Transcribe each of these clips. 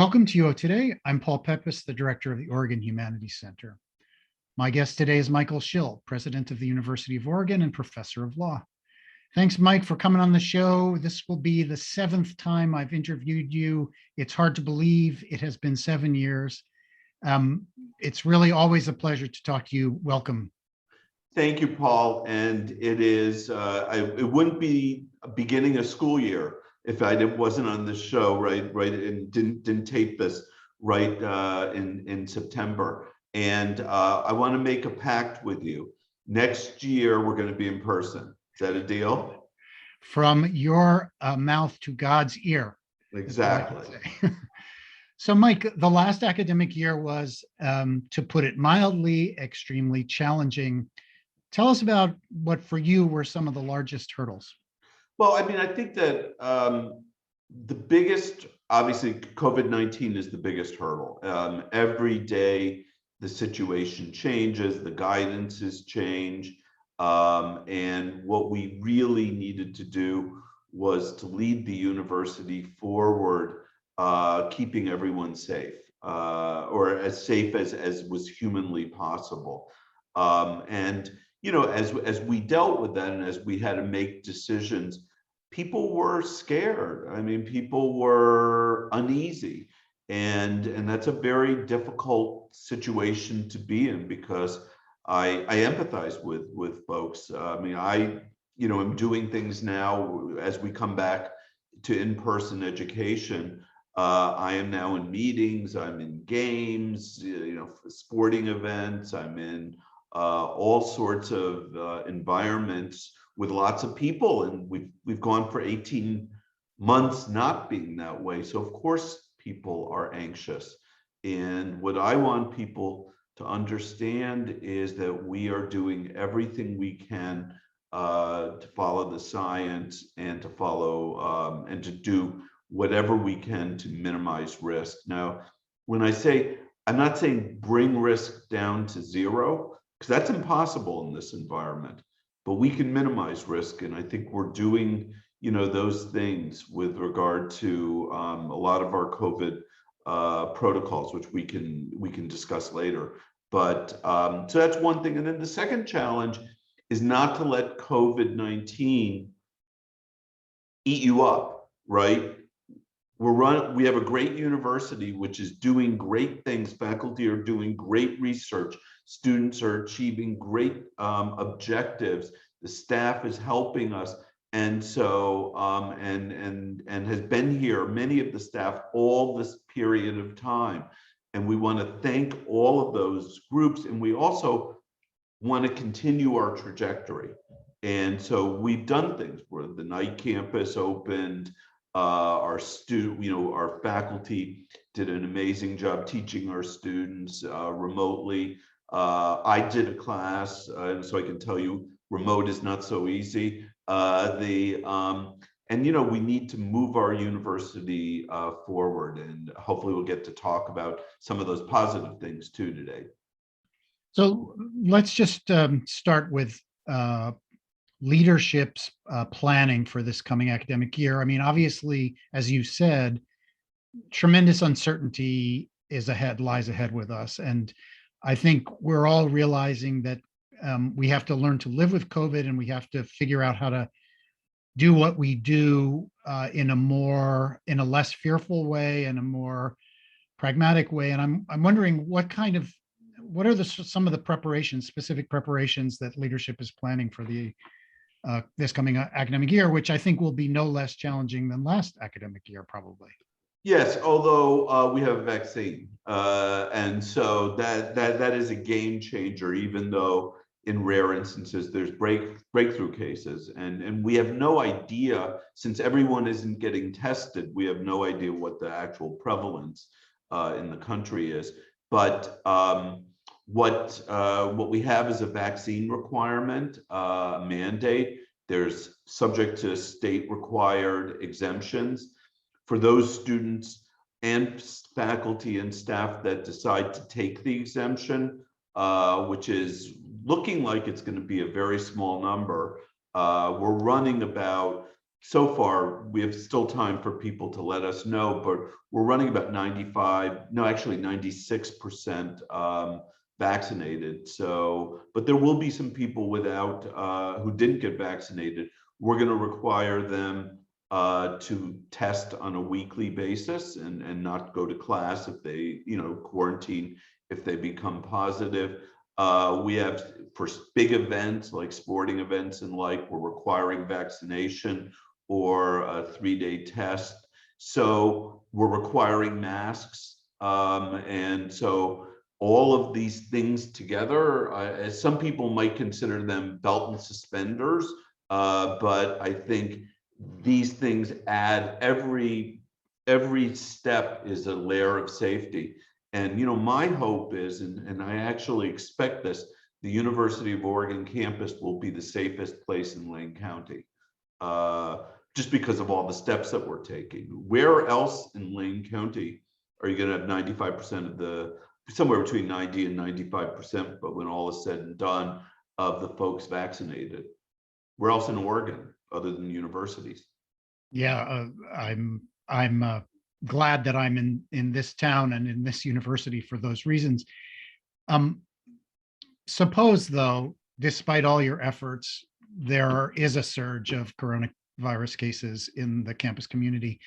Welcome to UO Today. I'm Paul Peppis, the director of the Oregon Humanities Center. My guest today is Michael Schill, president of the University of Oregon and professor of law. Thanks, Mike, for coming on the show. This will be the 7th time I've interviewed you. It's hard to believe it has been 7 years. It's really always a pleasure to talk to you. Welcome. Thank you, Paul. And it is, it wouldn't be beginning a school year if I wasn't on this show, right, and didn't tape this right in September. And I want to make a pact with you. Next year, we're going to be in person. Is that a deal? From your mouth to God's ear. Exactly. So, Mike, the last academic year was, to put it mildly, extremely challenging. Tell us about what for you were some of the largest hurdles. Well, I mean, I think that the biggest, obviously, COVID-19 is the biggest hurdle. Every day, the situation changes, the guidances change, and what we really needed to do was to lead the university forward, keeping everyone safe, or as safe as was humanly possible. And you know, as we dealt with that and as we had to make decisions, people were scared. I mean, people were uneasy, and that's a very difficult situation to be in because I empathize with folks. I mean, I'm doing things now as we come back to in-person education. I am now in meetings, I'm in games, sporting events, I'm in all sorts of environments with lots of people, and we've gone for 18 months not being that way. So of course people are anxious, and what I want people to understand is that we are doing everything we can to follow the science and to follow and to do whatever we can to minimize risk. Now, when I say, I'm not saying bring risk down to zero, because that's impossible in this environment, but we can minimize risk. And I think we're doing, those things with regard to a lot of our COVID protocols, which we can discuss later. But so that's one thing. And then the second challenge is not to let COVID-19 eat you up, right? We have a great university which is doing great things. Faculty are doing great research. Students are achieving great objectives. The staff is helping us, and so and has been here, many of the staff, all this period of time. And we want to thank all of those groups, and we also want to continue our trajectory. And so we've done things where the night campus opened. Our faculty did an amazing job teaching our students remotely. I did a class, and so I can tell you, remote is not so easy. We need to move our university forward, and hopefully we'll get to talk about some of those positive things too today. So let's just start with leadership's planning for this coming academic year. I mean, obviously, as you said, tremendous uncertainty lies ahead with us. And I think we're all realizing that we have to learn to live with COVID, and we have to figure out how to do what we do in a less fearful way and a more pragmatic way. And I'm wondering what are some of the specific preparations that leadership is planning for this coming academic year, which I think will be no less challenging than last academic year, probably. Yes, although we have a vaccine, and so that is a game changer. Even though in rare instances there's breakthrough cases, and we have no idea, since everyone isn't getting tested, we have no idea what the actual prevalence in the country is. But what we have is a vaccine requirement, mandate. There's subject to state required exemptions for those students and faculty and staff that decide to take the exemption, which is looking like it's going to be a very small number. We're running about so far, we have still time for people to let us know, but we're running about 95, no, actually 96% vaccinated. So, but there will be some people without, who didn't get vaccinated. We're going to require them to test on a weekly basis and not go to class if they, quarantine if they become positive. We have for big events like sporting events and like, we're requiring vaccination or a 3-day test. So we're requiring masks. And so all of these things together, as some people might consider them belt and suspenders, but I think these things add every step is a layer of safety. And my hope is, and I actually expect this, the University of Oregon campus will be the safest place in Lane County. Just because of all the steps that we're taking. Where else in Lane County are you going to have 95% of the, somewhere between 90 and 95%, but when all is said and done, of the folks vaccinated? Where else in Oregon other than universities? Yeah, I'm glad that I'm in this town and in this university for those reasons. Um, Suppose though, despite all your efforts, there is a surge of coronavirus cases in the campus community.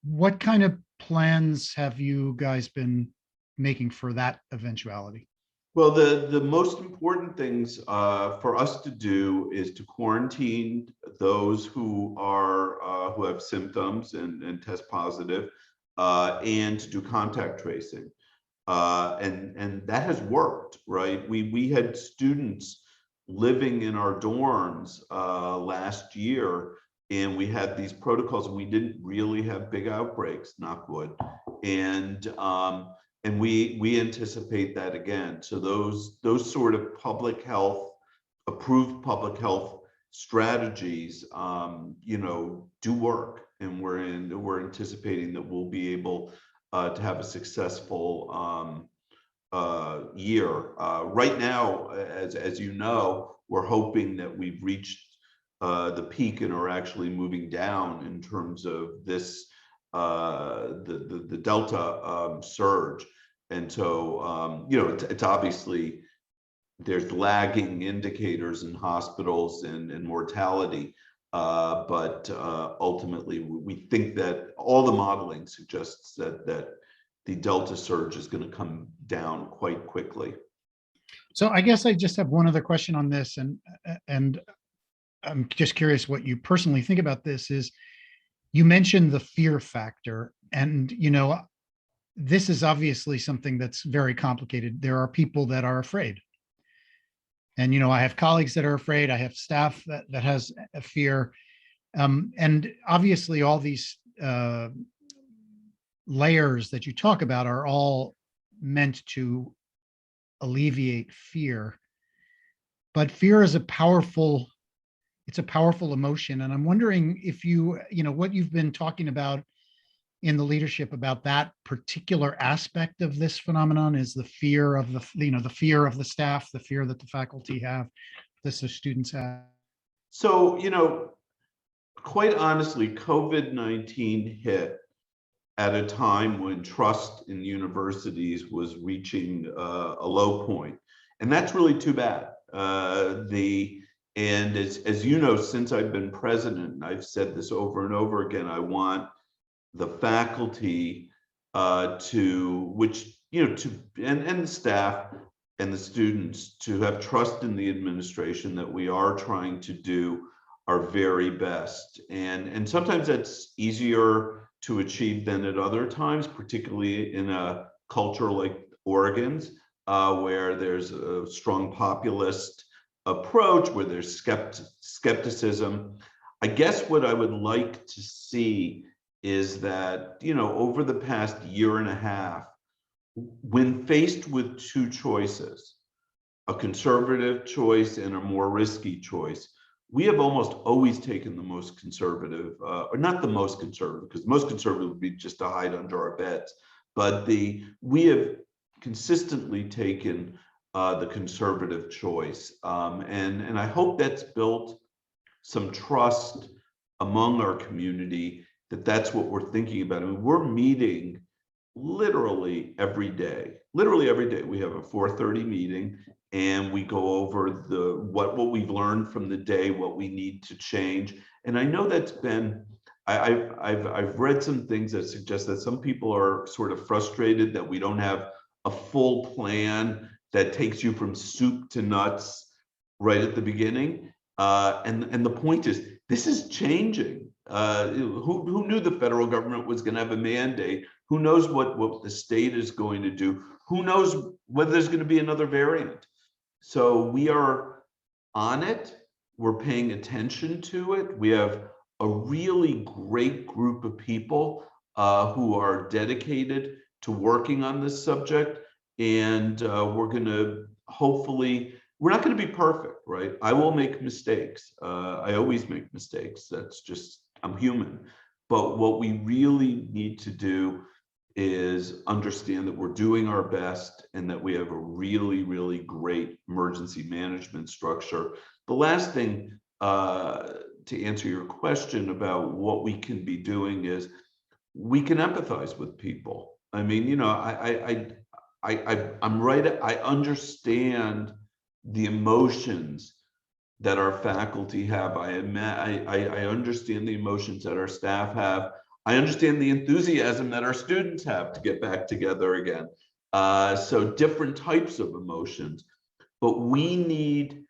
What kind of plans have you guys been making for that eventuality? Well, the most important things for us to do is to quarantine those who have symptoms and test positive, and to do contact tracing. And that has worked, right? We had students living in our dorms last year, and we had these protocols, and we didn't really have big outbreaks, knock wood. And we anticipate that again. So those sort of approved public health strategies, do work, and we're anticipating that we'll be able to have a successful year. Right now, as you know, we're hoping that we've reached the peak and are actually moving down in terms of this the Delta surge. And so, it's obviously there's lagging indicators in hospitals and mortality. But ultimately, we think that all the modeling suggests that the Delta surge is going to come down quite quickly. So I guess I just have one other question on this, and I'm just curious what you personally think about this. Is you mentioned the fear factor, and this is obviously something that's very complicated. There are people that are afraid. And, I have colleagues that are afraid. I have staff that has a fear. And obviously all these layers that you talk about are all meant to alleviate fear. But fear is it's a powerful emotion. And I'm wondering if what you've been talking about in the leadership about that particular aspect of this phenomenon is the fear of the fear of the staff, the fear that the faculty have, this the students have. So, quite honestly, COVID-19 hit at a time when trust in universities was reaching a low point. And that's really too bad. And as you know, since I've been president, and I've said this over and over again, I want the faculty and the staff and the students to have trust in the administration that we are trying to do our very best. And sometimes that's easier to achieve than at other times, particularly in a culture like Oregon's, where there's a strong populist approach, where there's skepticism. I guess what I would like to see is that, over the past year and a half, when faced with two choices, a conservative choice and a more risky choice, we have almost always taken the most conservative, or not the most conservative, because the most conservative would be just to hide under our beds, but we have consistently taken the conservative choice. And I hope that's built some trust among our community that that's what we're thinking about. I mean, we're meeting literally every day. Literally every day. We have a 4:30 meeting and we go over what we've learned from the day, what we need to change. And I know that's been, I've read some things that suggest that some people are sort of frustrated that we don't have a full plan that takes you from soup to nuts right at the beginning. And the point is, this is changing. Who knew the federal government was going to have a mandate? Who knows what the state is going to do? Who knows whether there's going to be another variant? So we are on it. We're paying attention to it. We have a really great group of people who are dedicated to working on this subject. And we're going to hopefully, we're not going to be perfect, right? I will make mistakes. I always make mistakes. That's just, I'm human. But what we really need to do is understand that we're doing our best and that we have a really, really great emergency management structure. The last thing to answer your question about what we can be doing is we can empathize with people. I mean, you know, I'm right. I understand the emotions that our faculty have. I understand the emotions that our staff have. I understand the enthusiasm that our students have to get back together again. So different types of emotions, but we need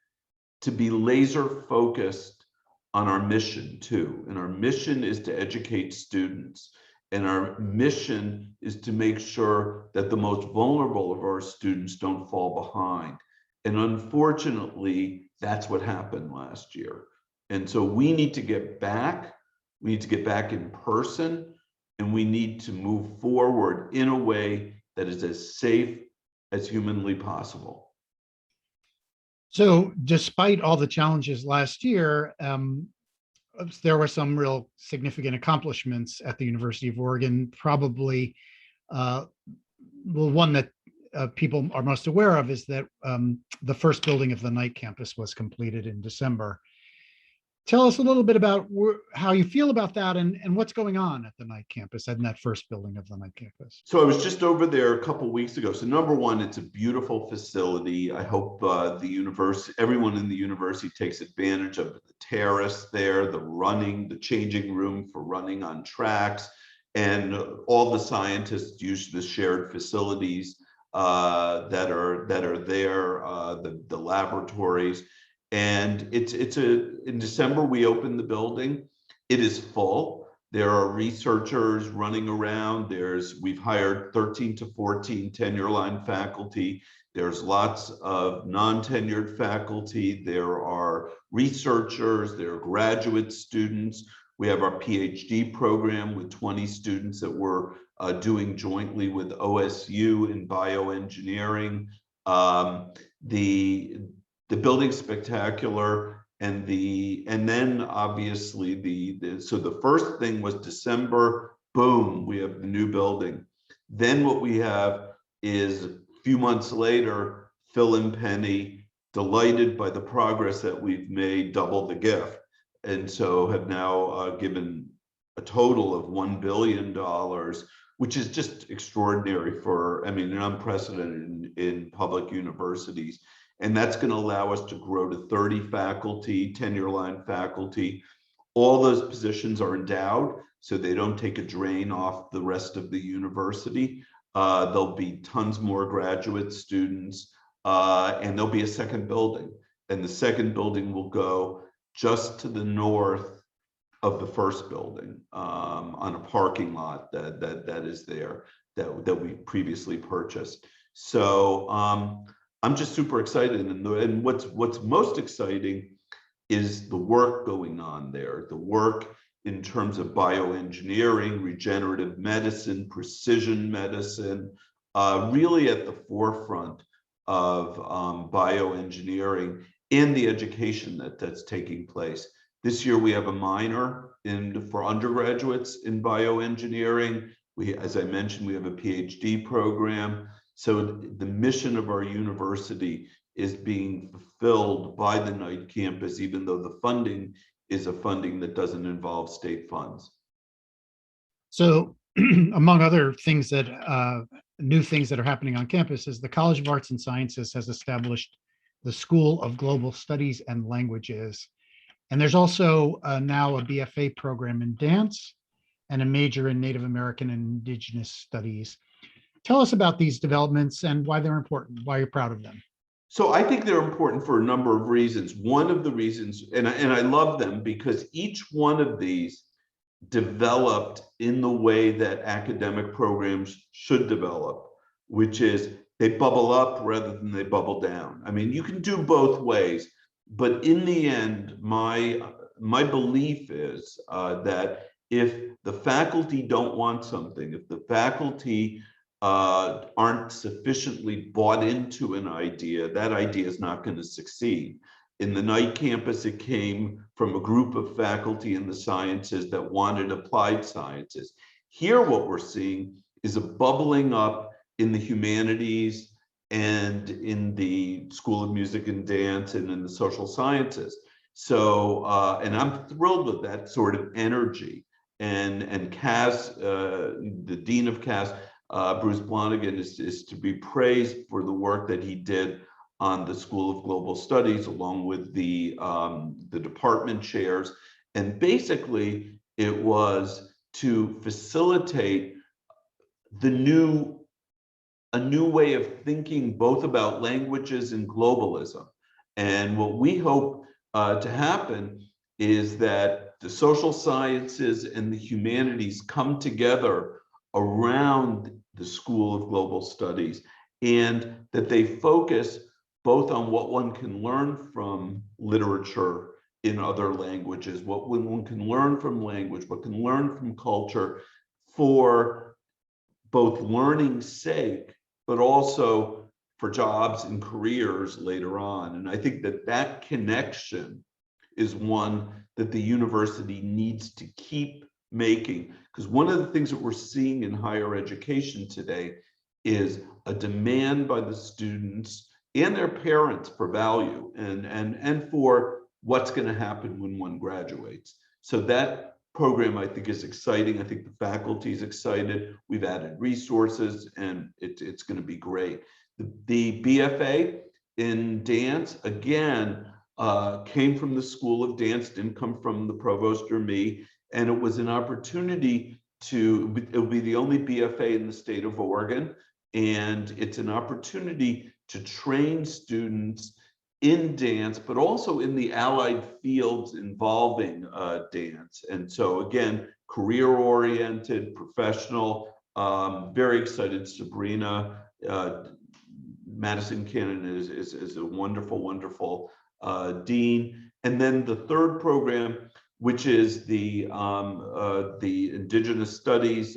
to be laser focused on our mission too. And our mission is to educate students. And our mission is to make sure that the most vulnerable of our students don't fall behind. And unfortunately, that's what happened last year. And so we need to get back. We need to get back in person, and we need to move forward in a way that is as safe as humanly possible. So despite all the challenges last year, there were some real significant accomplishments at the University of Oregon. Probably the one that people are most aware of is that the first building of the night campus was completed in December. Tell us a little bit about how you feel about that and what's going on at the night campus and that first building of the night campus. So I was just over there a couple of weeks ago. So number one, it's a beautiful facility. I hope the university, everyone in the university takes advantage of the terrace there, the changing room for running on tracks, and all the scientists use the shared facilities that are there, the laboratories. And in December, we opened the building. It is full. There are researchers running around. We've hired 13 to 14 tenure line faculty. There's lots of non-tenured faculty. There are researchers, there are graduate students. We have our PhD program with 20 students that we're doing jointly with OSU in bioengineering. The building's spectacular, and then obviously so the first thing was December, boom, we have the new building. Then what we have is a few months later, Phil and Penny, delighted by the progress that we've made, double the gift, and so have now given a total of $1 billion, which is just extraordinary and unprecedented in public universities. And that's going to allow us to grow to 30 faculty, tenure line faculty. All those positions are endowed, so they don't take a drain off the rest of the university. There'll be tons more graduate students, and there'll be a second building. And the second building will go just to the north of the first building, on a parking lot that is there that we previously purchased. So I'm just super excited, and what's most exciting is the work going on there, the work in terms of bioengineering, regenerative medicine, precision medicine, really at the forefront of bioengineering and the education that's taking place. This year we have a minor for undergraduates in bioengineering. As I mentioned, we have a PhD program. So the mission of our university is being fulfilled by the night campus, even though the funding is a funding that doesn't involve state funds. So among other things that new things that are happening on campus is the College of Arts and Sciences has established the School of Global Studies and Languages. And there's also now a BFA program in dance and a major in Native American and Indigenous Studies. Tell us about these developments and why they're important, why you're proud of them. So I think they're important for a number of reasons. One of the reasons, and I love them because each one of these developed in the way that academic programs should develop, which is they bubble up rather than they bubble down. I mean, you can do both ways, but in the end, my belief is that if the faculty don't want something, if the faculty aren't sufficiently bought into an idea, that idea is not going to succeed. In the night campus, it came from a group of faculty in the sciences that wanted applied sciences. Here, what we're seeing is a bubbling up in the humanities and in the School of Music and Dance and in the social sciences. So, and I'm thrilled with that sort of energy. And Cass, the dean of Cass, Bruce Blonigan, is to be praised for the work that he did on the School of Global Studies, along with the department chairs. And basically, it was to facilitate a new way of thinking both about languages and globalism. And what we hope to happen is that the social sciences and the humanities come together around the School of Global Studies, and that they focus both on what one can learn from literature in other languages, what one can learn from language, what can learn from culture for both learning's sake, but also for jobs and careers later on. And I think that that connection is one that the university needs to keep making, because one of the things that we're seeing in higher education today is a demand by the students and their parents for value and for what's going to happen when one graduates. So that program, I think, is exciting. I think the faculty is excited. We've added resources, and it's going to be great. The BFA in dance, again, came from the School of Dance, didn't come from the provost or me. And it was an opportunity it will be the only BFA in the state of Oregon. And it's an opportunity to train students in dance, but also in the allied fields involving dance. And so again, career-oriented, professional, very excited. Sabrina Madison Cannon is a wonderful, wonderful dean. And then the third program, which is the Indigenous Studies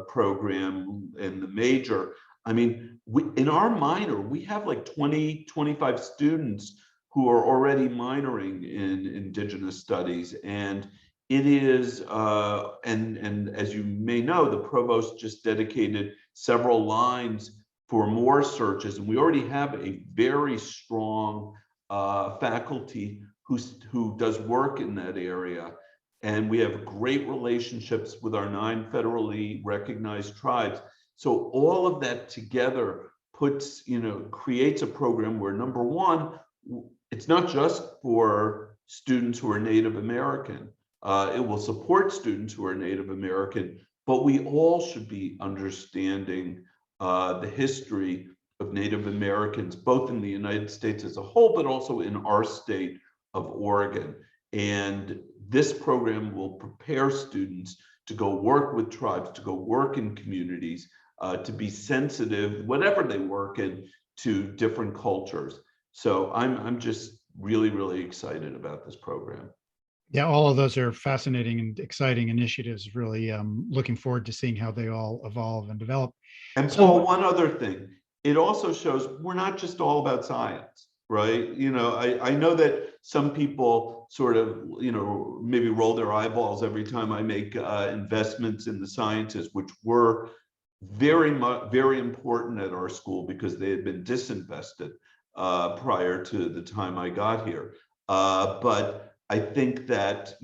program in the major. I mean, in our minor, we have like 20, 25 students who are already minoring in Indigenous Studies. And it is, and as you may know, the provost just dedicated several lines for more searches. And we already have a very strong faculty who does work in that area. And we have great relationships with our 9 federally recognized tribes. So all of that together creates a program where, number one, it's not just for students who are Native American. It will support students who are Native American, but we all should be understanding the history of Native Americans, both in the United States as a whole, but also in our state of Oregon. And this program will prepare students to go work with tribes, to go work in communities, to be sensitive, whatever they work in, to different cultures. So I'm just really, really excited about this program. Yeah, all of those are fascinating and exciting initiatives. Really looking forward to seeing how they all evolve and develop. And So, Paul, one other thing, it also shows we're not just all about science, right? I know that some people sort of, maybe roll their eyeballs every time I make investments in the sciences, which were very important at our school because they had been disinvested prior to the time I got here. But I think that,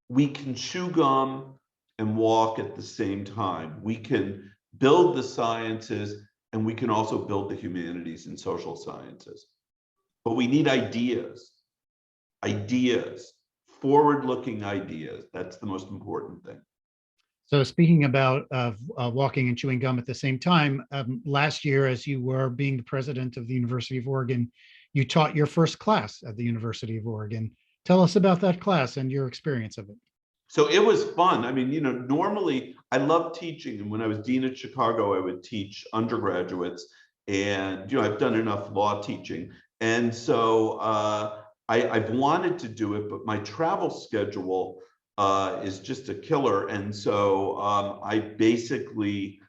we can chew gum and walk at the same time. We can build the sciences and we can also build the humanities and social sciences. But we need ideas, forward-looking ideas. That's the most important thing. So speaking about walking and chewing gum at the same time, last year, as you were being the president of the University of Oregon, you taught your first class at the University of Oregon. Tell us about that class and your experience of it. So it was fun. I mean, normally I love teaching. And when I was dean at Chicago, I would teach undergraduates. And, I've done enough law teaching. And so I've wanted to do it, but my travel schedule is just a killer. And so I basically,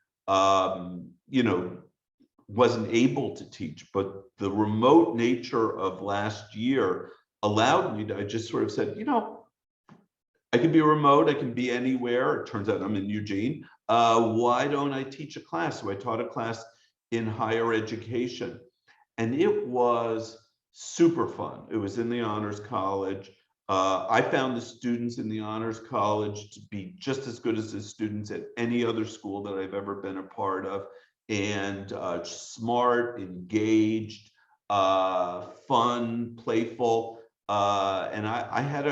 wasn't able to teach. But the remote nature of last year allowed me to, I just sort of said, I can be remote, I can be anywhere. It turns out I'm in Eugene. Why don't I teach a class? So I taught a class in higher education, and it was super fun. It was in the Honors College. I found the students in the Honors College to be just as good as the students at any other school that I've ever been a part of, and smart, engaged, fun, playful. And I had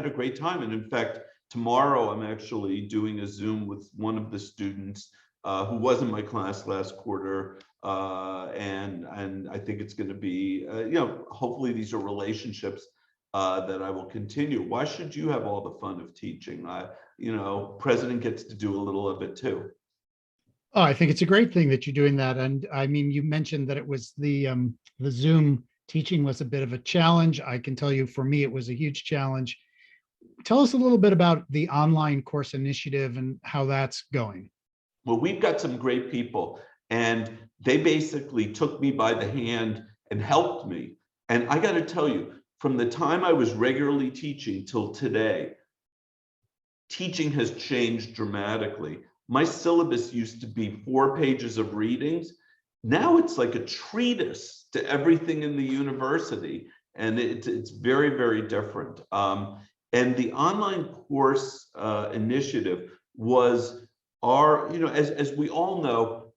a great time. And in fact, tomorrow I'm actually doing a Zoom with one of the students who was in my class last quarter, and I think it's going to be, hopefully these are relationships that I will continue. Why should you have all the fun of teaching? President gets to do a little of it too. Oh, I think it's a great thing that you're doing that. And I mean, you mentioned that it was the Zoom teaching was a bit of a challenge. I can tell you, for me, it was a huge challenge. Tell us a little bit about the online course initiative and how that's going. Well, we've got some great people, and they basically took me by the hand and helped me. And I got to tell you, from the time I was regularly teaching till today, teaching has changed dramatically. My syllabus used to be 4 pages of readings. Now it's like a treatise to everything in the university, and it's very, very different. And the online course initiative was as we all know,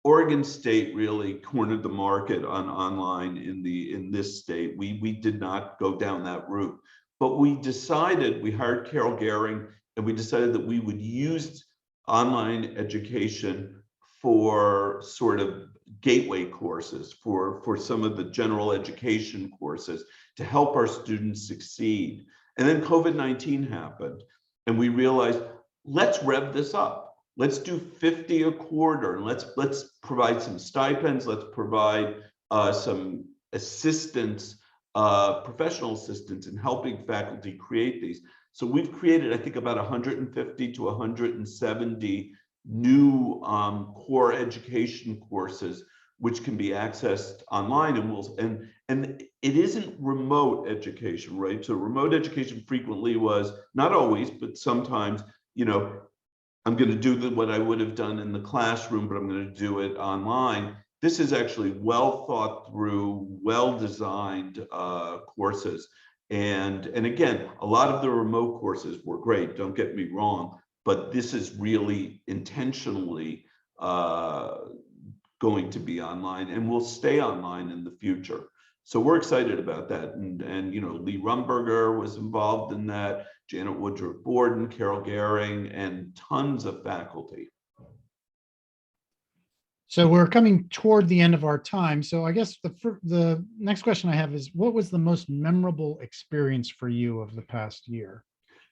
Oregon State really cornered the market on online in this state. We did not go down that route, but we hired Carol Gehring, and we decided that we would use online education for sort of gateway courses, for some of the general education courses to help our students succeed. And then COVID-19 happened, and we realized, let's rev this up. Let's do 50 a quarter, and let's provide some stipends. Let's provide some assistance, professional assistance in helping faculty create these. So we've created, I think, about 150 to 170 new core education courses, which can be accessed online, and it isn't remote education, right? So remote education frequently was, not always, but sometimes, I'm going to do what I would have done in the classroom, but I'm going to do it online. This is actually well thought through, well designed courses. And again, a lot of the remote courses were great, don't get me wrong, but this is really intentionally going to be online and will stay online in the future. So we're excited about that. And Lee Rumberger was involved in that, Janet Woodruff Borden, Carol Gehring, and tons of faculty. So we're coming toward the end of our time. So I guess the next question I have is, what was the most memorable experience for you of the past year?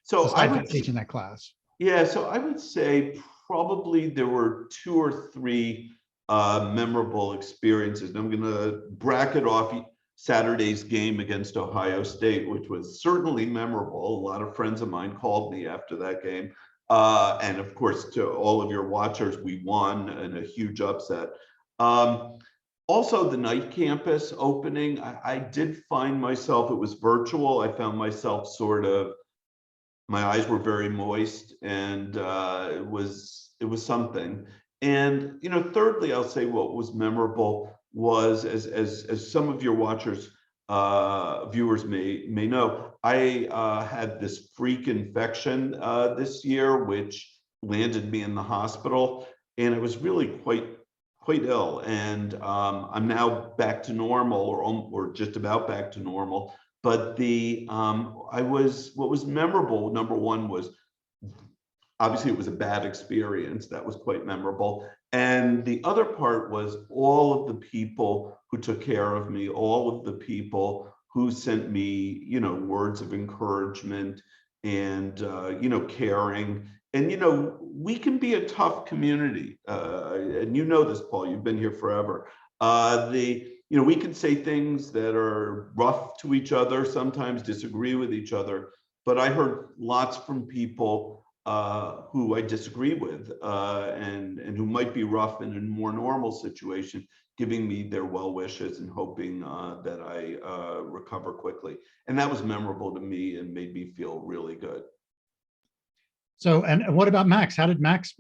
So aside from teaching that class. Yeah, so I would say probably there were 2 or 3 memorable experiences. And I'm going to bracket off Saturday's game against Ohio State, which was certainly memorable. A lot of friends of mine called me after that game. And of course, to all of your watchers, we won in a huge upset. Also, the night campus opening, I did find myself, it was virtual. I found myself my eyes were very moist, and it was something. And thirdly, I'll say what was memorable was, as some of your watchers viewers may know, I had this freak infection this year, which landed me in the hospital, and I was really quite ill. And I'm now back to normal, or just about back to normal. But what was memorable, number one, was obviously it was a bad experience. That was quite memorable. And the other part was all of the people who took care of me, all of the people who sent me, words of encouragement and, caring. And, we can be a tough community. And you know this, Paul, you've been here forever. We can say things that are rough to each other, sometimes disagree with each other. But I heard lots from people who I disagree with, and who might be rough in a more normal situation, giving me their well wishes and hoping that I recover quickly. And that was memorable to me and made me feel really good. So, and what about Max? How did Max,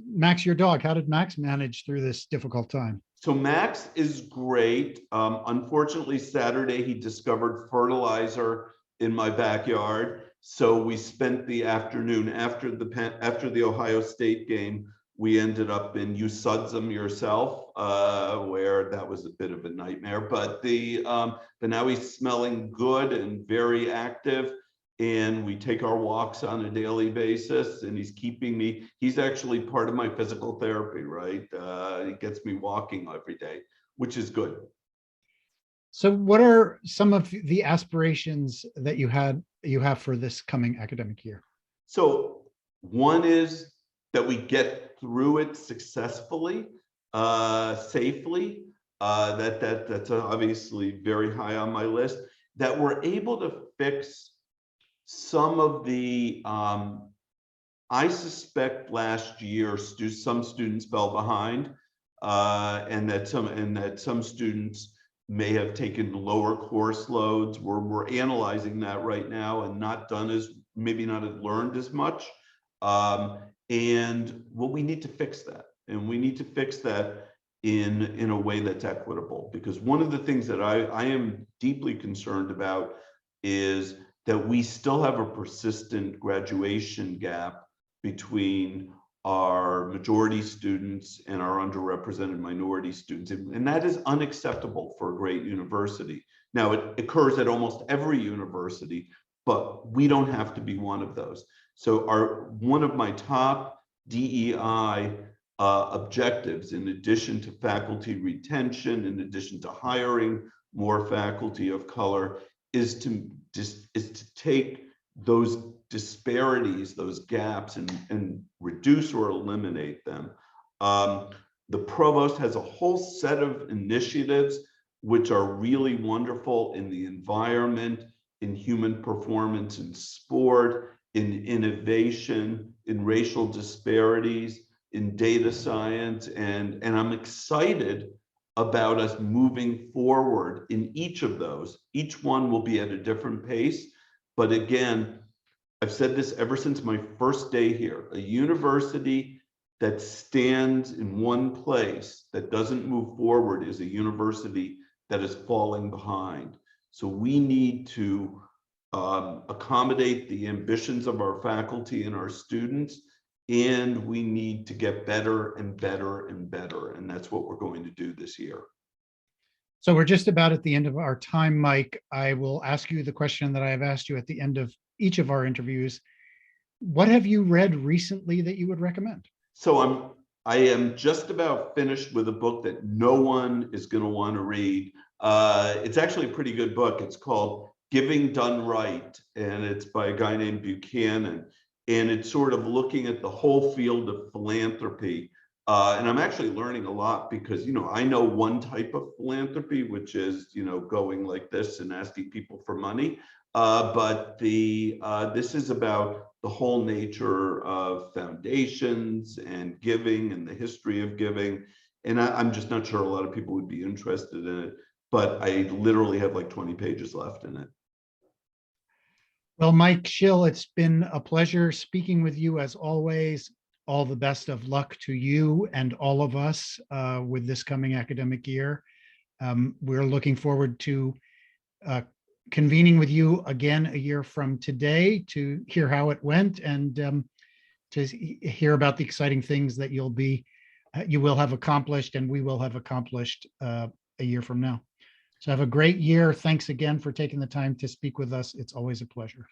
your dog, how did Max manage through this difficult time? So Max is great. Unfortunately, Saturday he discovered fertilizer in my backyard. So we spent the afternoon after the Ohio State game. We ended up in You Suds 'em Yourself, where that was a bit of a nightmare. But now he's smelling good and very active. And we take our walks on a daily basis, and he's actually part of my physical therapy, right? He gets me walking every day, which is good. So what are some of the aspirations that you have for this coming academic year? So one is that we get through it successfully, safely. That's obviously very high on my list. That we're able to fix some of the, I suspect last year some students fell behind, and that some students may have taken lower course loads. We're analyzing that right now and maybe not have learned as much. And we need to fix that, and we need to fix that in a way that's equitable. Because one of the things that I am deeply concerned about is that we still have a persistent graduation gap between our majority students and our underrepresented minority students. And that is unacceptable for a great university. Now, it occurs at almost every university, but we don't have to be one of those. So one of my top DEI objectives, in addition to faculty retention, in addition to hiring more faculty of color, is to take those disparities, those gaps, and reduce or eliminate them. The provost has a whole set of initiatives which are really wonderful in the environment, in human performance, in sport, in innovation, in racial disparities, in data science, and I'm excited about us moving forward in each of those. Each one will be at a different pace. But again, I've said this ever since my first day here, a university that stands in one place, that doesn't move forward, is a university that is falling behind. So we need to accommodate the ambitions of our faculty and our students, and we need to get better and better and better. And that's what we're going to do this year. So we're just about at the end of our time, Mike. I will ask you the question that I have asked you at the end of each of our interviews. What have you read recently that you would recommend? So I am just about finished with a book that no one is going to want to read. It's actually a pretty good book. It's called Giving Done Right, and it's by a guy named Buchanan. And it's sort of looking at the whole field of philanthropy. And I'm actually learning a lot because, I know one type of philanthropy, which is, going like this and asking people for money. But this is about the whole nature of foundations and giving and the history of giving. And I'm just not sure a lot of people would be interested in it, but I literally have like 20 pages left in it. Well, Mike Schill, it's been a pleasure speaking with you as always. All the best of luck to you and all of us with this coming academic year. We're looking forward to convening with you again a year from today to hear how it went and to hear about the exciting things that you will have accomplished and we will have accomplished a year from now. So have a great year. Thanks again for taking the time to speak with us. It's always a pleasure.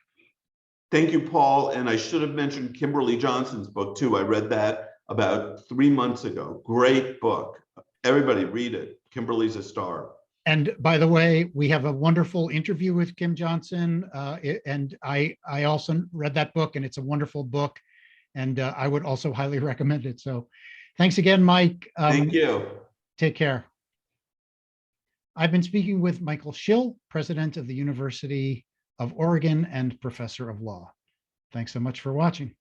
Thank you, Paul. And I should have mentioned Kimberly Johnson's book too. I read that about 3 months ago. Great book. Everybody read it. Kimberly's a star. And by the way, we have a wonderful interview with Kim Johnson. And I also read that book, and it's a wonderful book. And I would also highly recommend it. So thanks again, Mike. Thank you. Take care. I've been speaking with Michael Schill, president of the University of Oregon and professor of law. Thanks so much for watching.